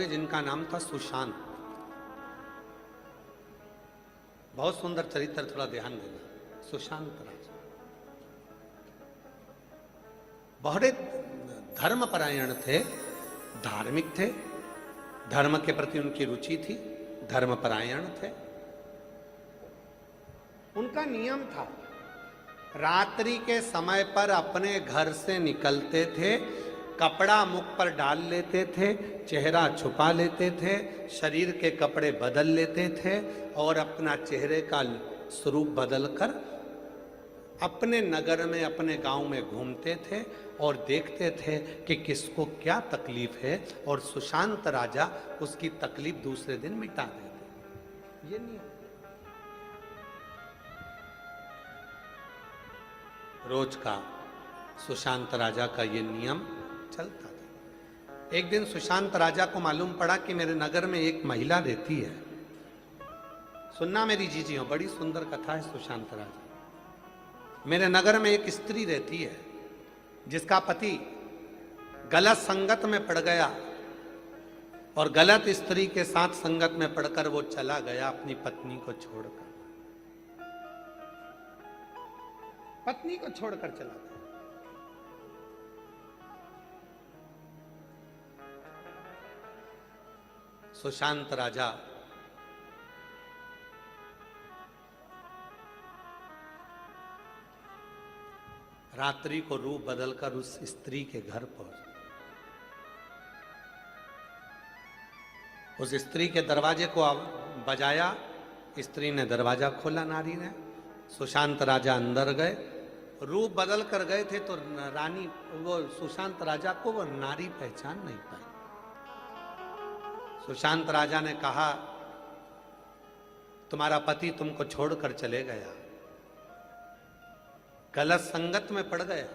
जिनका नाम था सुशांत। बहुत सुंदर चरित्र, थोड़ा ध्यान देना। सुशांत राजा बहुत धर्मपरायण थे, धार्मिक थे, धर्म के प्रति उनकी रुचि थी, धर्मपरायण थे। उनका नियम था, रात्रि के समय पर अपने घर से निकलते थे, कपड़ा मुख पर डाल लेते थे, चेहरा छुपा लेते थे, शरीर के कपड़े बदल लेते थे और अपना चेहरे का स्वरूप बदलकर अपने नगर में, अपने गांव में घूमते थे और देखते थे कि किसको क्या तकलीफ है, और सुशांत राजा उसकी तकलीफ दूसरे दिन मिटा देते। ये नियम रोज का सुशांत राजा का ये नियम चलता था। एक दिन सुशांत राजा को मालूम पड़ा कि मेरे नगर में एक महिला रहती है। सुनना मेरी जीजियों, बड़ी सुंदर कथा है सुशांत राजा। मेरे नगर में एक स्त्री रहती है जिसका पति गलत संगत में पड़ गया और गलत स्त्री के साथ संगत में पड़कर वो चला गया अपनी पत्नी को छोड़कर। पत्नी को छोड़कर चला गया। सुशांत राजा रात्रि को रूप बदलकर उस स्त्री के घर पहुंचे। उस स्त्री के दरवाजे को बजाया, स्त्री ने दरवाजा खोला, नारी ने। सुशांत राजा अंदर गए, रूप बदल कर गए थे तो रानी, वो सुशांत राजा को वो नारी पहचान नहीं पाई। सुशांत राजा ने कहा, तुम्हारा पति तुमको छोड़कर चले गया, गलत संगत में पड़ गया।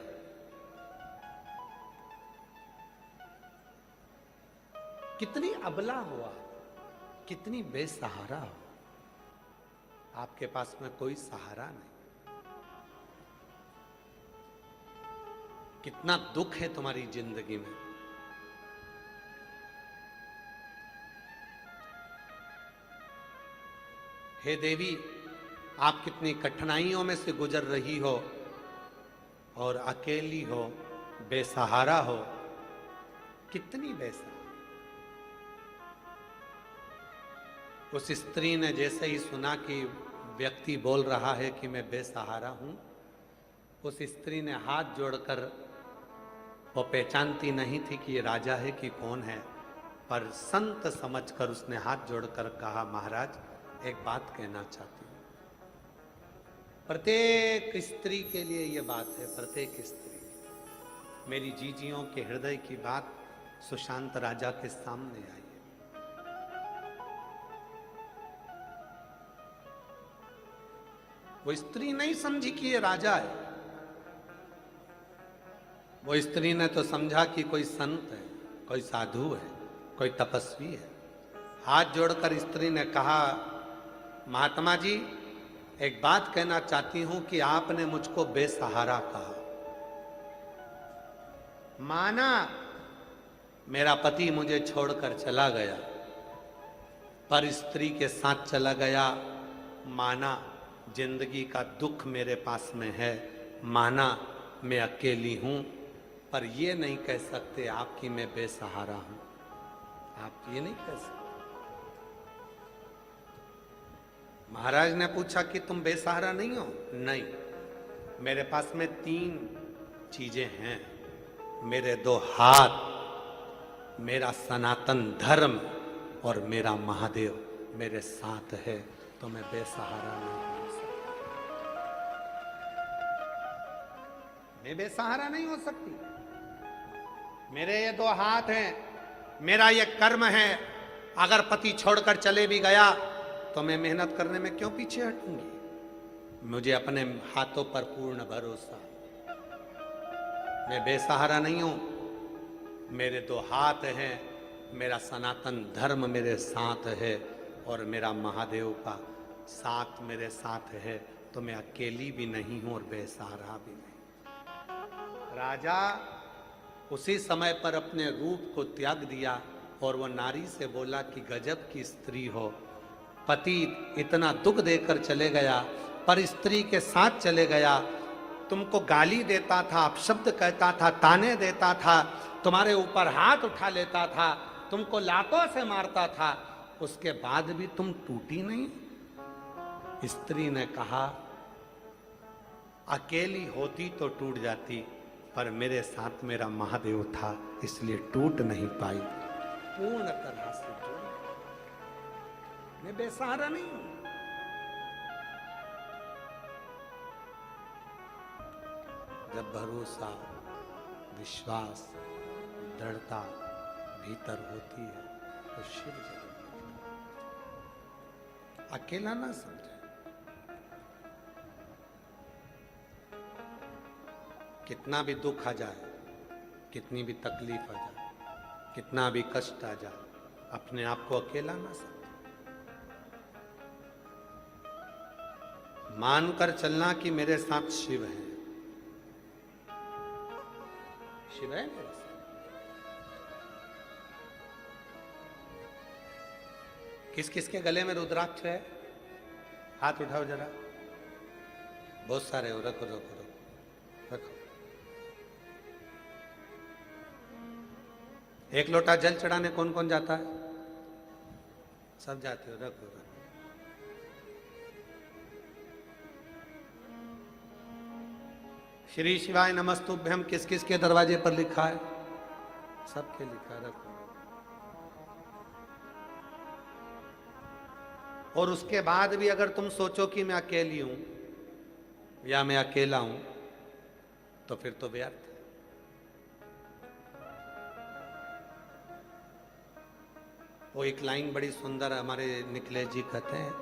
कितनी अबला हुआ, कितनी बेसहारा हो, आपके पास में कोई सहारा नहीं। कितना दुख है तुम्हारी जिंदगी में। हे देवी, आप कितनी कठिनाइयों में से गुजर रही हो और अकेली हो, बेसहारा हो, कितनी बेसहारा। उस स्त्री ने जैसे ही सुना कि व्यक्ति बोल रहा है कि मैं बेसहारा हूं, उस स्त्री ने हाथ जोड़कर, वो पहचानती नहीं थी कि ये राजा है कि कौन है, पर संत समझकर उसने हाथ जोड़कर कहा, महाराज एक बात कहना चाहती हूं। प्रत्येक स्त्री के लिए ये बात है, प्रत्येक स्त्री, मेरी जीजियों के हृदय की बात सुशांत राजा के सामने आई है। वो स्त्री नहीं समझी कि ये राजा है, वो स्त्री ने तो समझा कि कोई संत है, कोई साधु है, कोई तपस्वी है। हाथ जोड़कर स्त्री ने कहा, महात्मा जी एक बात कहना चाहती हूं कि आपने मुझको बेसहारा कहा। माना मेरा पति मुझे छोड़कर चला गया, पर स्त्री के साथ चला गया। माना जिंदगी का दुख मेरे पास में है, माना मैं अकेली हूं, पर ये नहीं कह सकते आपकी मैं बेसहारा हूं। आप ये नहीं कह सकते। महाराज ने पूछा कि तुम बेसहारा नहीं हो? नहीं, मेरे पास में 3 चीजें हैं। मेरे 2 हाथ, मेरा सनातन धर्म और मेरा महादेव मेरे साथ है, तो मैं बेसहारा नहीं हो सकती। मैं बेसहारा नहीं हो सकती। मेरे ये 2 हाथ हैं, मेरा ये कर्म है। अगर पति छोड़कर चले भी गया तो मैं मेहनत करने में क्यों पीछे हटूंगी? मुझे अपने हाथों पर पूर्ण भरोसा। मैं बेसहारा नहीं हूं। मेरे 2 हाथ हैं, मेरा सनातन धर्म मेरे साथ है और मेरा महादेव का साथ मेरे साथ है, तो मैं अकेली भी नहीं हूं और बेसहारा भी नहीं। राजा उसी समय पर अपने रूप को त्याग दिया और वो नारी से बोला कि गजब की स्त्री हो, पति इतना दुख देकर चले गया, पर स्त्री के साथ चले गया, तुमको गाली देता था, अपशब्द कहता था, ताने देता था, तुम्हारे ऊपर हाथ उठा लेता था, तुमको लातों से मारता था, उसके बाद भी तुम टूटी नहीं? स्त्री ने कहा, अकेली होती तो टूट जाती, पर मेरे साथ मेरा महादेव था, इसलिए टूट नहीं पाई। पूर्ण तरह से जुड़, मैं बेसहारा नहीं हूं। जब भरोसा, विश्वास, दृढ़ता भीतर होती है तो शिव जरूर, अकेला ना समझे। कितना भी दुख आ जाए, कितनी भी तकलीफ आ जाए, कितना भी कष्ट आ जाए, अपने आप को अकेला ना समझे। मानकर चलना कि मेरे साथ शिव है, शिव है मेरे साथ। किस किस के गले में रुद्राक्ष है? हाथ उठाओ जरा। बहुत सारे हो, रखो रखो रखो रखो। एक लोटा जल चढ़ाने कौन कौन जाता है? सब जाते हो, रखो रखो। श्री शिवाय नमस्तुभ्यम किस किस के दरवाजे पर लिखा है? सबके लिखा, रखो। और उसके बाद भी अगर तुम सोचो कि मैं अकेली हूं या मैं अकेला हूं, तो फिर तो व्यर्थ है। वो एक लाइन बड़ी सुंदर हमारे निखिलेश जी कहते हैं,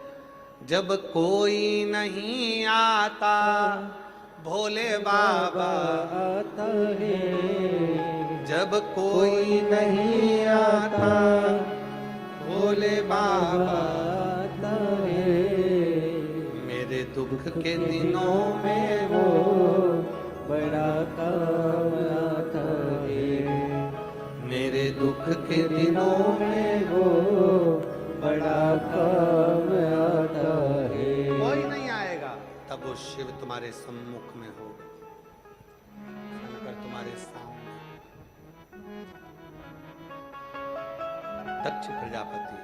जब कोई नहीं आता भोले बाबा आता है, जब कोई नहीं आता भोले बाबा आता है, मेरे दुख के दिनों में वो बड़ा काम आता है, मेरे दुख के दिनों में वो बड़ा काम आता है। कोई नहीं आएगा, तब वो शिव तुम्हारे सम्मुख में हो, तुम्हारे सामने। दक्ष प्रजापति